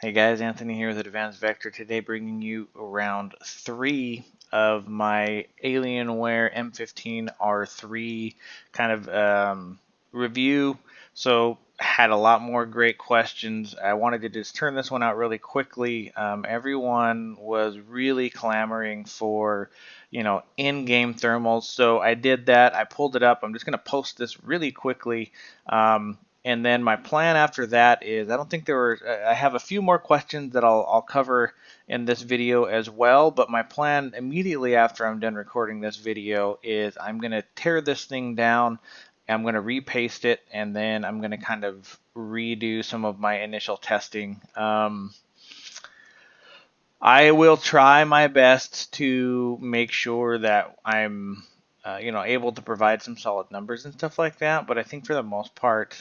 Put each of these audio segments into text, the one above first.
Hey guys, Anthony here with Advanced Vector. Today bringing you round 3 of my Alienware M15 R3 kind of review. So had a lot more great questions. I wanted to just turn this one out really quickly. Everyone was really clamoring for, in-game thermals. So I did that. I pulled it up. I'm just going to post this really quickly. And then my plan after that is I have a few more questions that I'll cover in this video as well, but my plan immediately after I'm done recording this video is I'm going to tear this thing down, I'm going to repaste it, and then I'm going to kind of redo some of my initial testing. I will try my best to make sure that I'm able to provide some solid numbers and stuff like that. But I think for the most part,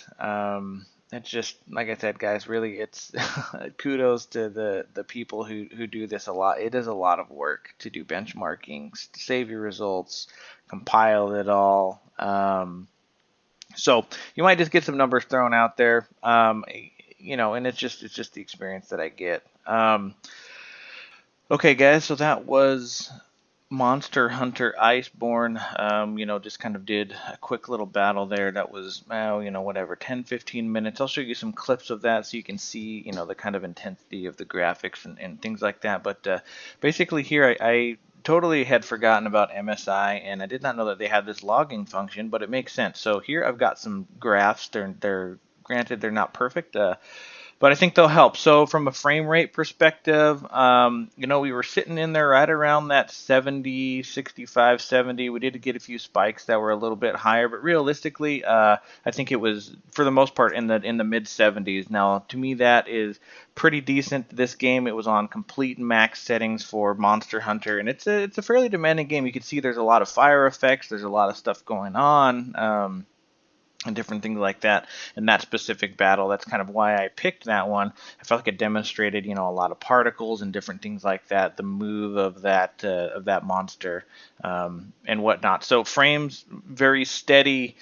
it's just like I said, guys. Really, it's kudos to the people who do this a lot. It is a lot of work to do benchmarking, save your results, compile it all. So you might just get some numbers thrown out there, and it's just the experience that I get. Okay, guys, so that was Monster Hunter Iceborne. Just kind of did a quick little battle there. That was, whatever, 10, 15 minutes. I'll show you some clips of that so you can see, the kind of intensity of the graphics and things like that. But basically here, I totally had forgotten about MSI, and I did not know that they had this logging function, but it makes sense. So here I've got some graphs. They're granted, they're not perfect. But I think they'll help. So from a frame rate perspective, we were sitting in there right around that 70, 65, 70. We did get a few spikes that were a little bit higher, but realistically, I think it was for the most part in the mid 70s. Now, to me, that is pretty decent. This game, it was on complete max settings for Monster Hunter, and it's a fairly demanding game. You can see there's a lot of fire effects. There's a lot of stuff going on. And different things like that in that specific battle. That's kind of why I picked that one. I felt like it demonstrated, a lot of particles and different things like that, the move of that monster and whatnot. So frames very steady,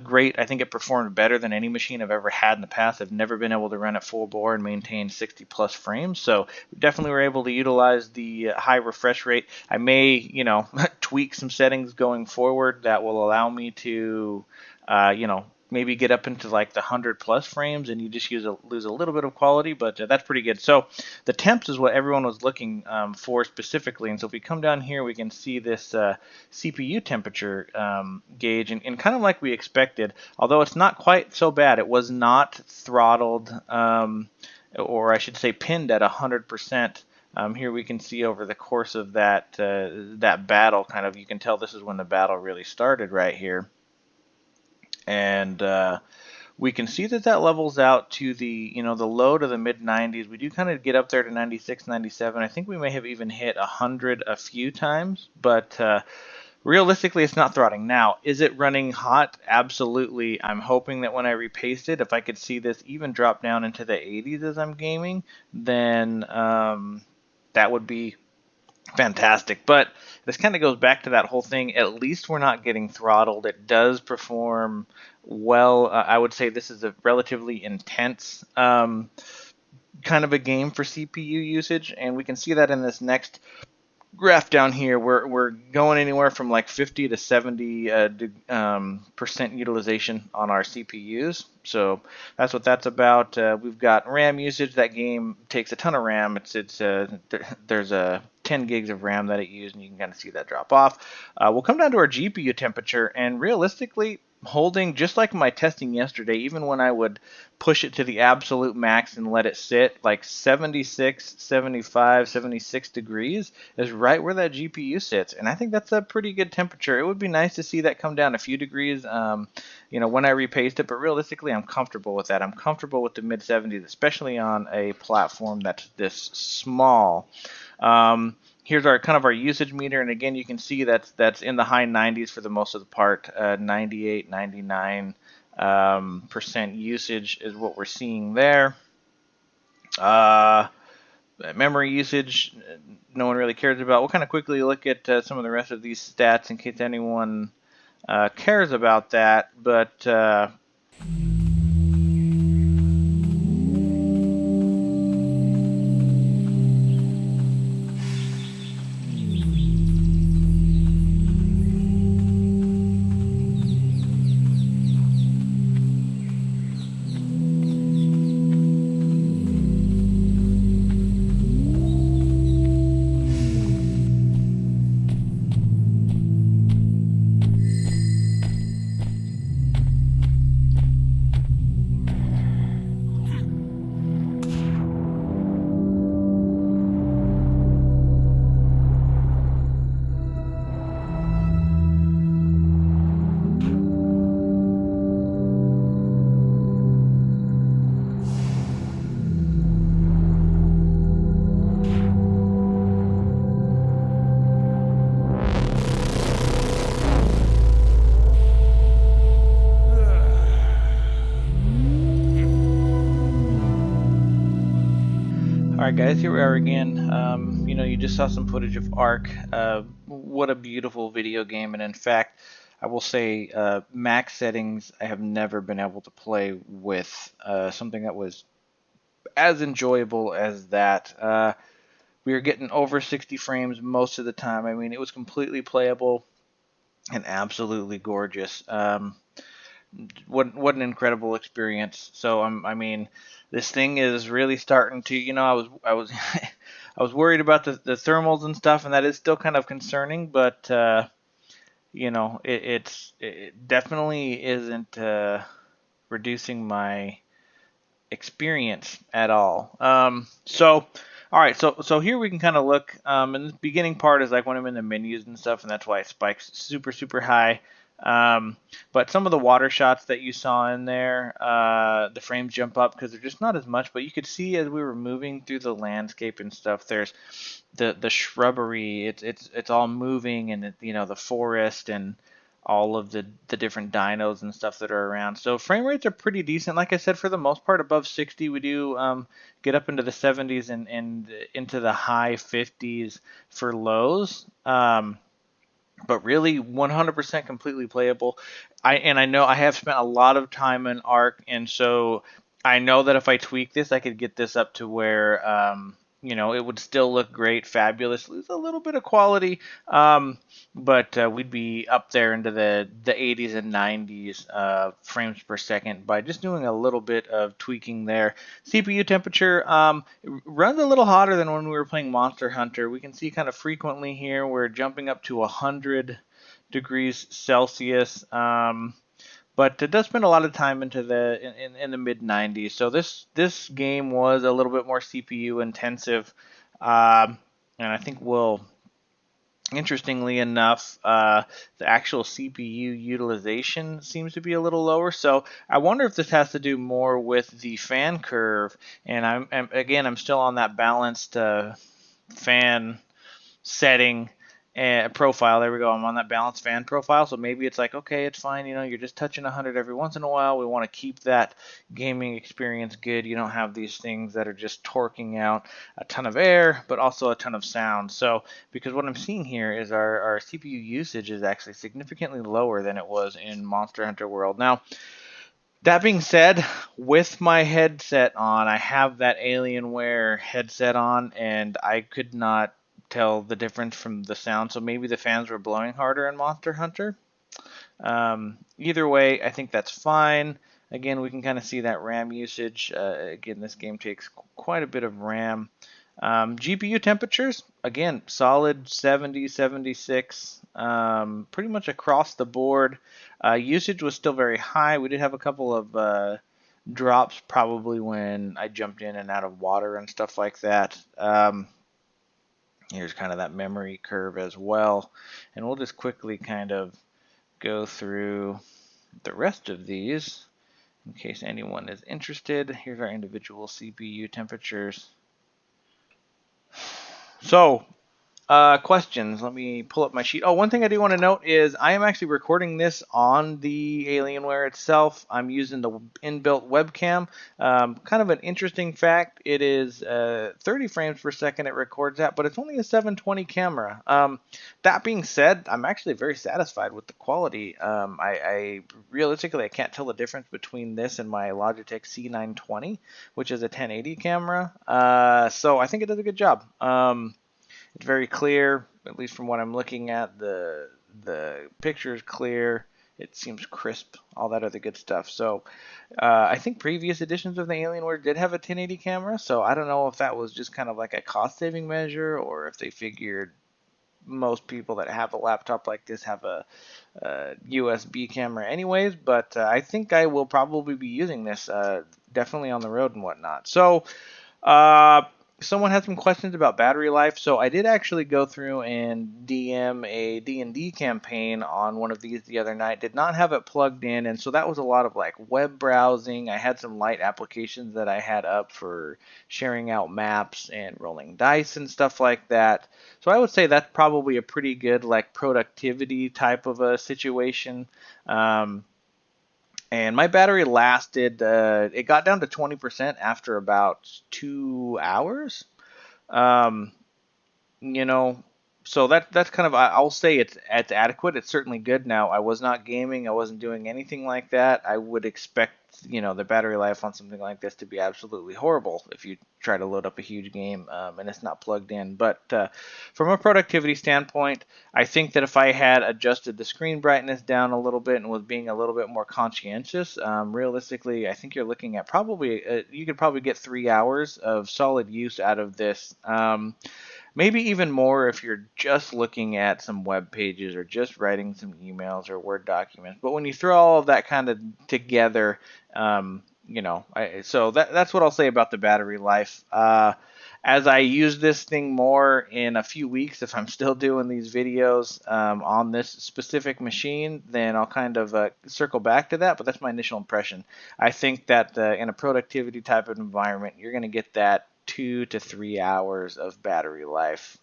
great. I think it performed better than any machine I've ever had in the past. I've never been able to run at full bore and maintain 60 plus frames. So we definitely were able to utilize the high refresh rate. I may, tweak some settings going forward that will allow me to maybe get up into like the 100 plus frames and you just lose a little bit of quality, but that's pretty good. So the temps is what everyone was looking for specifically. And so if we come down here, we can see this CPU temperature gauge and kind of like we expected, although it's not quite so bad. It was not throttled, or I should say pinned at 100%. Here we can see over the course of that battle, kind of, you can tell this is when the battle really started right here. And we can see that levels out to the low to the mid 90s. We do kind of get up there to 96, 97. I think we may have even hit 100 a few times, but realistically, it's not throttling. Now, is it running hot? Absolutely. I'm hoping that when I repaste it, if I could see this even drop down into the 80s as I'm gaming, then that would be fantastic. But this kind of goes back to that whole thing. At least we're not getting throttled. It does perform well. I would say this is a relatively intense kind of a game for CPU usage, and we can see that in this next graph down here. We're going anywhere from like 50 to 70 percent utilization on our CPUs. So that's what that's about. We've got RAM usage. That game takes a ton of RAM. There's a 10 gigs of RAM that it used, and you can kind of see that drop off. We'll come down to our GPU temperature, and realistically, holding just like my testing yesterday, even when I would push it to the absolute max and let it sit, like 76, 75, 76 degrees is right where that GPU sits, and I think that's a pretty good temperature. It would be nice to see that come down a few degrees, when I repaste it, but realistically, I'm comfortable with that. I'm comfortable with the mid 70s, especially on a platform that's this small. Here's our usage meter, and again, you can see that's in the high 90s for the most of the part. 98, 99 percent usage is what we're seeing there. Memory usage, no one really cares about. We'll kind of quickly look at some of the rest of these stats in case anyone cares about that, but Alright guys, here we are again. You just saw some footage of Ark. What a beautiful video game, and in fact, I will say max settings I have never been able to play with something that was as enjoyable as that. We were getting over 60 frames most of the time. I mean, it was completely playable and absolutely gorgeous. What an incredible experience. So I mean, this thing is really starting to, I was I was worried about the thermals and stuff, and that is still kind of concerning, but it definitely isn't reducing my experience at all. All right, so here we can kind of look. And the beginning part is like when I'm in the menus and stuff, and that's why it spikes super high. But some of the water shots that you saw in there, the frames jump up because they're just not as much. But you could see as we were moving through the landscape and stuff, there's the shrubbery. It's all moving, and the forest and all of the different dinos and stuff that are around. So frame rates are pretty decent. Like I said, for the most part, above 60. We do get up into the 70s and into the high 50s for lows. But really 100% completely playable. I know I have spent a lot of time in Arc, and so I know that if I tweak this, I could get this up to where it would still look great, fabulous, lose a little bit of quality, but we'd be up there into the 80s and 90s frames per second by just doing a little bit of tweaking there. CPU temperature runs a little hotter than when we were playing Monster Hunter. We can see kind of frequently here we're jumping up to 100 degrees Celsius. But it does spend a lot of time into in the mid 90s. So this game was a little bit more CPU intensive, and I think interestingly enough, the actual CPU utilization seems to be a little lower. So I wonder if this has to do more with the fan curve. And I'm still on that balanced fan setting and profile. There we go. I'm on that balanced fan profile. So maybe it's like, okay, it's fine. You're just touching 100 every once in a while. We want to keep that gaming experience good. You don't have these things that are just torquing out a ton of air, but also a ton of sound. So because what I'm seeing here is our CPU usage is actually significantly lower than it was in Monster Hunter World. Now, that being said, with my headset on, I have that Alienware headset on, and I could not tell the difference from the sound. So maybe the fans were blowing harder in Monster Hunter. Either way, I think that's fine. Again, we can kind of see that RAM usage. Again, this game takes quite a bit of RAM. GPU temperatures, again, solid 70, 76, pretty much across the board. Usage was still very high. We did have a couple of drops probably when I jumped in and out of water and stuff like that. Here's kind of that memory curve as well. And we'll just quickly kind of go through the rest of these in case anyone is interested. Here's our individual CPU temperatures. So, questions. Let me pull up my sheet. Oh, one thing I do want to note is I am actually recording this on the Alienware itself. I'm using the inbuilt webcam. Kind of an interesting fact. It is 30 frames per second it records at, but it's only a 720 camera. That being said, I'm actually very satisfied with the quality. I realistically I can't tell the difference between this and my Logitech C920, which is a 1080 camera. So I think it does a good job. It's very clear, at least from what I'm looking at. The picture is clear. It seems crisp, all that other good stuff. So I think previous editions of the Alienware did have a 1080 camera, so I don't know if that was just kind of like a cost-saving measure or if they figured most people that have a laptop like this have a USB camera anyways, but I think I will probably be using this definitely on the road and whatnot. So someone had some questions about battery life, so I did actually go through and DM a D&D campaign on one of these the other night. Did not have it plugged in, and so that was a lot of like web browsing. I had some light applications that I had up for sharing out maps and rolling dice and stuff like that. So I would say that's probably a pretty good like productivity type of a situation. And my battery lasted, it got down to 20% after about 2 hours. Um, you know, so that's kind of, I'll say it's adequate. It's certainly good. Now, I was not gaming. I wasn't doing anything like that. I would expect, the battery life on something like this to be absolutely horrible if you try to load up a huge game, and it's not plugged in. But from a productivity standpoint, I think that if I had adjusted the screen brightness down a little bit and was being a little bit more conscientious, realistically, I think you're looking at probably, you could probably get 3 hours of solid use out of this. Maybe even more if you're just looking at some web pages or just writing some emails or Word documents. But when you throw all of that kind of together, so that's what I'll say about the battery life. As I use this thing more in a few weeks, if I'm still doing these videos on this specific machine, then I'll kind of circle back to that. But that's my initial impression. I think that in a productivity type of environment, you're going to get that 2 to 3 hours of battery life.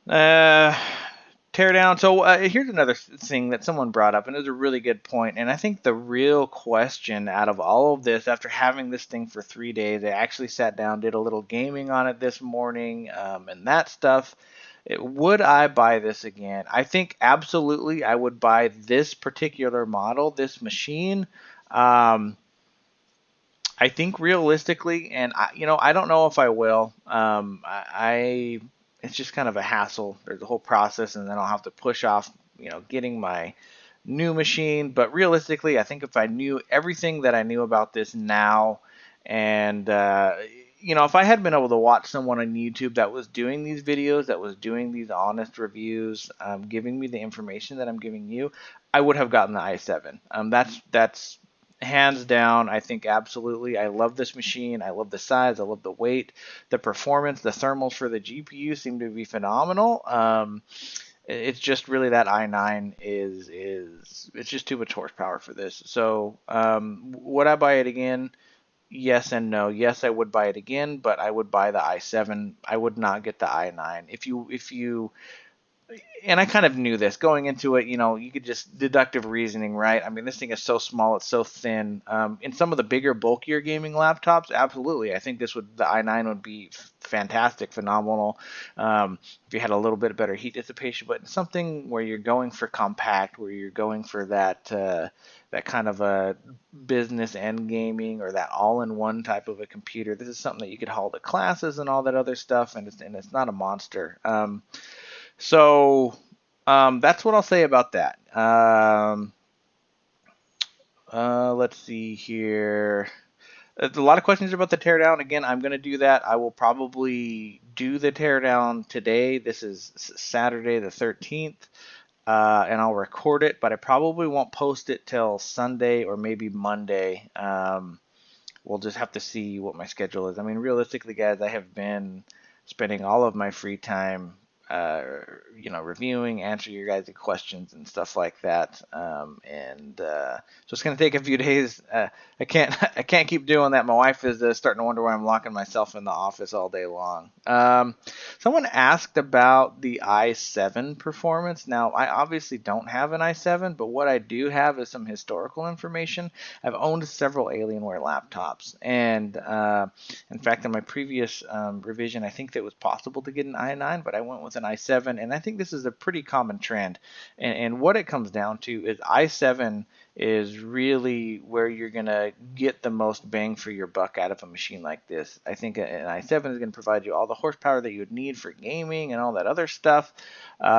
Uh, Tear down. So here's another thing that someone brought up, and it was a really good point. And I think the real question out of all of this, after having this thing for 3 days, I actually sat down, did a little gaming on it this morning, and that stuff. Would I buy this again? I think absolutely I would buy this particular model, this machine. Um, I think realistically, and I don't know if I will. It's just kind of a hassle. There's a whole process, and then I'll have to push off, getting my new machine. But realistically, I think if I knew everything that I knew about this now, and if I had been able to watch someone on YouTube that was doing these videos, that was doing these honest reviews, giving me the information that I'm giving you, I would have gotten the i7. That's hands down. I think absolutely. I love this machine. I love the size. I love the weight, the performance, the thermals for the GPU seem to be phenomenal. It's just really that i9 is it's just too much horsepower for this. So would I buy it again? Yes and no. Yes, I would buy it again, but I would buy the i7. I would not get the i9. If you and I kind of knew this going into it. You could just deductive reasoning, right? I mean, this thing is so small, it's so thin. In some of the bigger, bulkier gaming laptops, absolutely, I think the i9 would be fantastic, phenomenal. If you had a little bit better heat dissipation, but something where you're going for compact, where you're going for that kind of a business and gaming, or that all-in-one type of a computer. This is something that you could haul to classes and all that other stuff, and it's not a monster. So that's what I'll say about that. Let's see here. There's a lot of questions about the teardown. Again, I'm going to do that. I will probably do the teardown today. This is Saturday the 13th, and I'll record it, but I probably won't post it till Sunday or maybe Monday. We'll just have to see what my schedule is. I mean, realistically, guys, I have been spending all of my free time, reviewing, answering your guys' questions and stuff like that. So it's going to take a few days. I can't I can't keep doing that. My wife is starting to wonder why I'm locking myself in the office all day long. Someone asked about the i7 performance. Now, I obviously don't have an i7, but what I do have is some historical information. I've owned several Alienware laptops, and in fact, in my previous revision, I think that it was possible to get an i9, but I went with an i7, and I think this is a pretty common trend. And what it comes down to is i7 is really where you're going to get the most bang for your buck out of a machine like this. I think an i7 is going to provide you all the horsepower that you would need for gaming and all that other stuff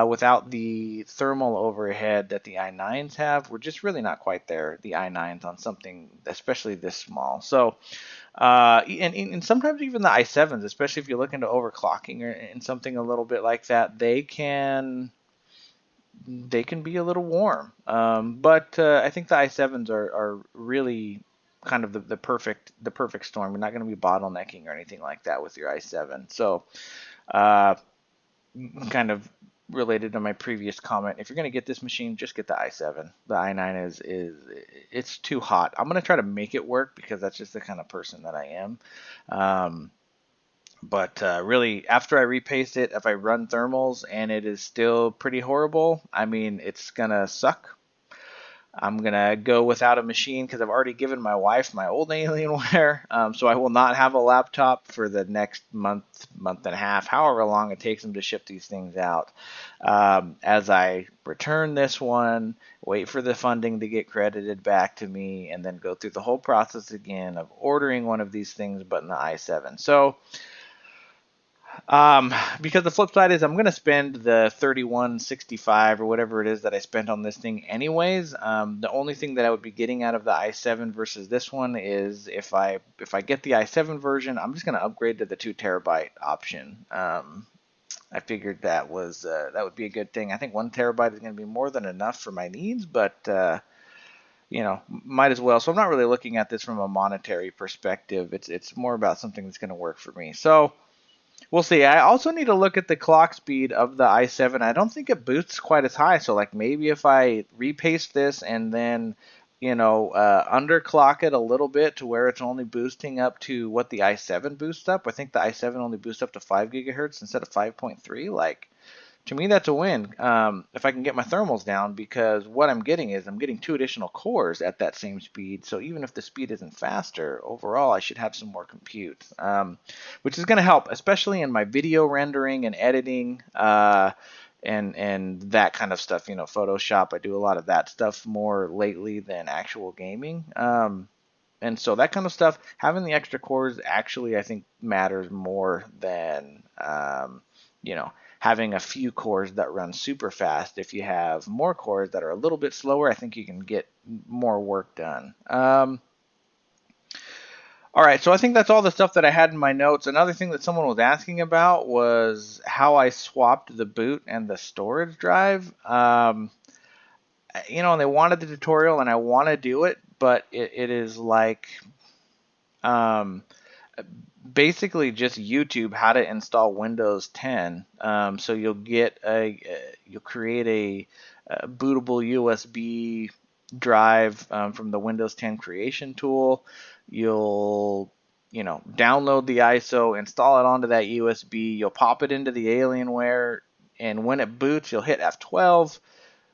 without the thermal overhead that the i9s have. We're just really not quite there, the i9s, on something especially this small. So and sometimes even the i7s, especially if you're looking to overclocking or and something a little bit like that, they can be a little warm. But I think the i7s are really kind of the perfect storm. You're not going to be bottlenecking or anything like that with your i7. So uh, kind of related to my previous comment, if you're going to get this machine, just get the i7. The i9 is it's too hot. I'm going to try to make it work because that's just the kind of person that I am. But really, after I repaste it, if I run thermals and it is still pretty horrible, I mean, it's gonna suck. I'm gonna go without a machine because I've already given my wife my old Alienware, so I will not have a laptop for the next month, month and a half, however long it takes them to ship these things out. As I return this one, wait for the funding to get credited back to me, and then go through the whole process again of ordering one of these things, but in the i7. So because the flip side is I'm gonna spend the 3165 or whatever it is that I spent on this thing anyways. The only thing that I would be getting out of the i7 versus this one is if I get the i7 version, I'm just gonna upgrade to the 2 terabyte option. I figured that would be a good thing. I think 1 terabyte is gonna be more than enough for my needs, but might as well. So I'm not really looking at this from a monetary perspective. It's more about something that's gonna work for me. So. We'll see. I also need to look at the clock speed of the i7. I don't think it boosts quite as high. So like maybe if I repaste this and then underclock it a little bit to where it's only boosting up to what the i7 boosts up. I think the i7 only boosts up to 5 gigahertz instead of 5.3. Like to me, that's a win if I can get my thermals down, because what I'm getting is I'm getting 2 additional cores at that same speed. So even if the speed isn't faster, overall I should have some more compute, which is going to help, especially in my video rendering and editing and that kind of stuff. Photoshop, I do a lot of that stuff more lately than actual gaming. And so that kind of stuff, having the extra cores actually, I think, matters more than, you know, having a few cores that run super fast. If you have more cores that are a little bit slower, I think you can get more work done. All right, so I think that's all the stuff that I had in my notes. Another thing that someone was asking about was how I swapped the boot and the storage drive. And they wanted the tutorial, and I want to do it, but it is like um, basically just YouTube how to install Windows 10. So you'll create a bootable USB drive from the Windows 10 creation tool. You'll download the ISO, install it onto that USB. You'll pop it into the Alienware, and when it boots, you'll hit F12.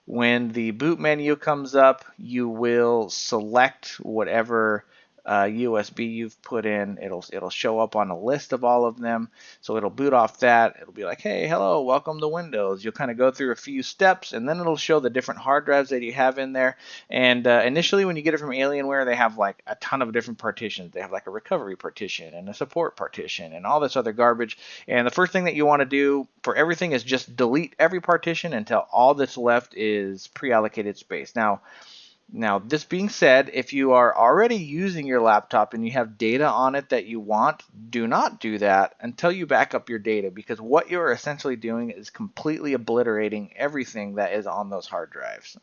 When the boot menu comes up, you will select whatever USB you've put in. It'll show up on a list of all of them. So it'll boot off that. It'll be like, hey, hello, welcome to Windows. You'll kind of go through a few steps, and then it'll show the different hard drives that you have in there. And initially, when you get it from Alienware, they have like a ton of different partitions. They have like a recovery partition and a support partition and all this other garbage. And the first thing that you want to do for everything is just delete every partition until all that's left is pre-allocated space. Now, this being said, if you are already using your laptop and you have data on it that you want, do not do that until you back up your data, because what you're essentially doing is completely obliterating everything that is on those hard drives.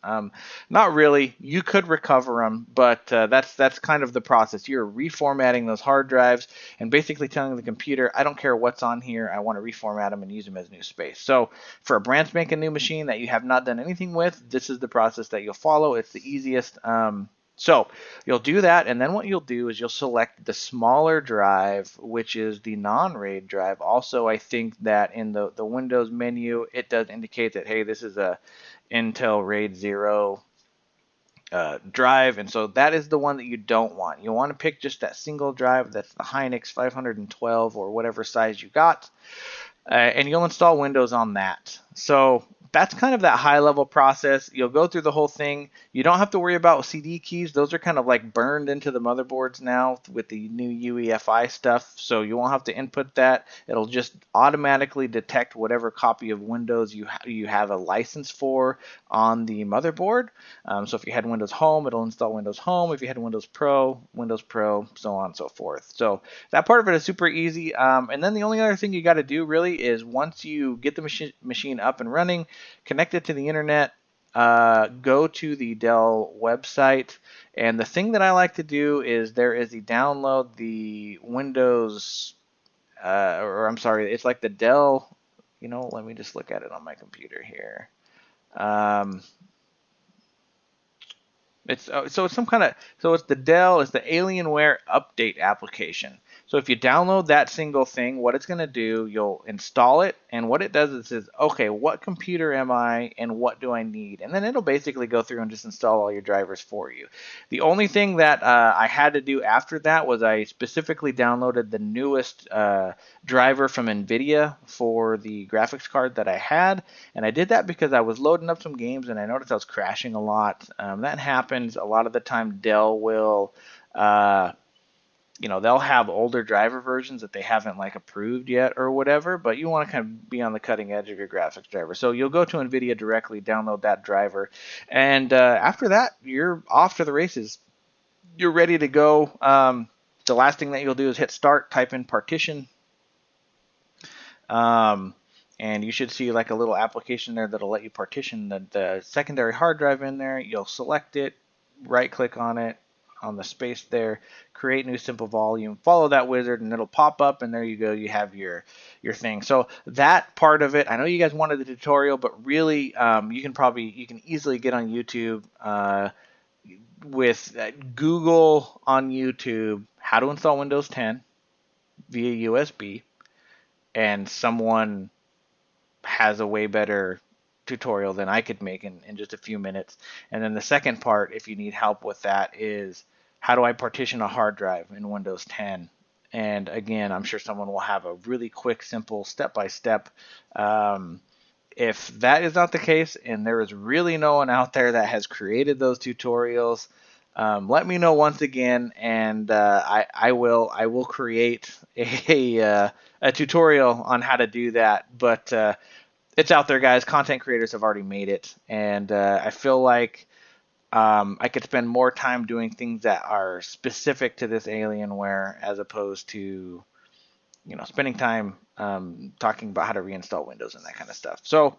Not really. You could recover them, but that's kind of the process. You're reformatting those hard drives and basically telling the computer, I don't care what's on here, I want to reformat them and use them as new space. So for a brand spanking new machine that you have not done anything with, this is the process that you'll follow. It's the easiest. So you'll do that, and then what you'll do is you'll select the smaller drive, which is the non-RAID drive. Also, I think that in the Windows menu, it does indicate that, hey, this is a Intel RAID 0 drive, and so that is the one that you don't want. You want to pick just that single drive. That's the Hynix 512 or whatever size you got. And you'll install Windows on that. So that's kind of that high level process. You'll go through the whole thing. You don't have to worry about CD keys. Those are kind of like burned into the motherboards now with the new UEFI stuff. So you won't have to input that. It'll just automatically detect whatever copy of Windows you have a license for on the motherboard. So if you had Windows Home, it'll install Windows Home. If you had Windows Pro, so on and so forth. So that part of it is super easy. And then the only other thing you got to do really is once you get the machine up and running, connect it to the internet, go to the Dell website, and the thing that I like to do is there is download the Windows, or I'm sorry, it's like the Dell, let me just look at it on my computer here. It's the Dell, it's the Alienware update application. So if you download that single thing, what it's going to do, you'll install it, and what it does is it says, okay, what computer am I and what do I need? And then it'll basically go through and just install all your drivers for you. The only thing that I had to do after that was I specifically downloaded the newest driver from NVIDIA for the graphics card that I had, and I did that because I was loading up some games and I noticed I was crashing a lot. That happens a lot of the time. Dell will they'll have older driver versions that they haven't like approved yet or whatever, but you want to kind of be on the cutting edge of your graphics driver. So you'll go to NVIDIA directly, download that driver, and after that, you're off to the races. You're ready to go. The last thing that you'll do is hit start, type in partition, and you should see like a little application there that'll let you partition the secondary hard drive in there. You'll select it, right click on it, on the space there, create new simple volume, follow that wizard, and it'll pop up, and there you go, you have your thing. So that part of it, I know you guys wanted the tutorial, but really you can easily get on YouTube with Google on YouTube how to install Windows 10 via USB, and someone has a way better tutorial than I could make in just a few minutes. And then the second part, if you need help with that, is how do I partition a hard drive in Windows 10? And again, I'm sure someone will have a really quick, simple, step-by-step. If that is not the case, and there is really no one out there that has created those tutorials, let me know once again, and I will create a tutorial on how to do that. But it's out there, guys. Content creators have already made it, and I feel like I could spend more time doing things that are specific to this Alienware as opposed to spending time talking about how to reinstall Windows and that kind of stuff. So,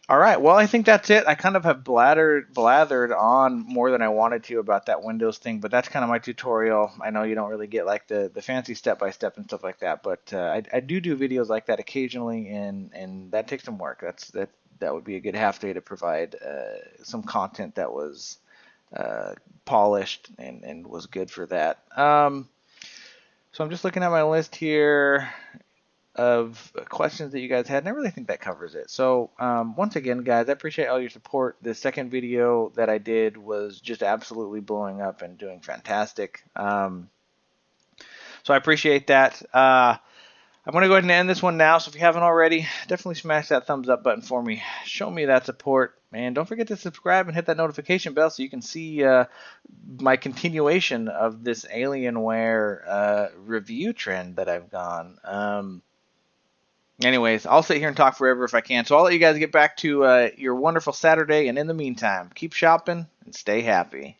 all right. Well, I think that's it. I kind of have blathered on more than I wanted to about that Windows thing, but that's kind of my tutorial. I know you don't really get like the fancy step-by-step and stuff like that, but I do videos like that occasionally, and that takes some work. That would be a good half day to provide some content that was polished and was good for that. So I'm just looking at my list here of questions that you guys had, and I really think that covers it. So once again, guys, I appreciate all your support. The second video that I did was just absolutely blowing up and doing fantastic. So I appreciate that. I'm going to go ahead and end this one now, so if you haven't already, definitely smash that thumbs up button for me. Show me that support, and don't forget to subscribe and hit that notification bell so you can see my continuation of this Alienware review trend that I've gone. Anyways, I'll sit here and talk forever if I can, so I'll let you guys get back to your wonderful Saturday, and in the meantime, keep shopping and stay happy.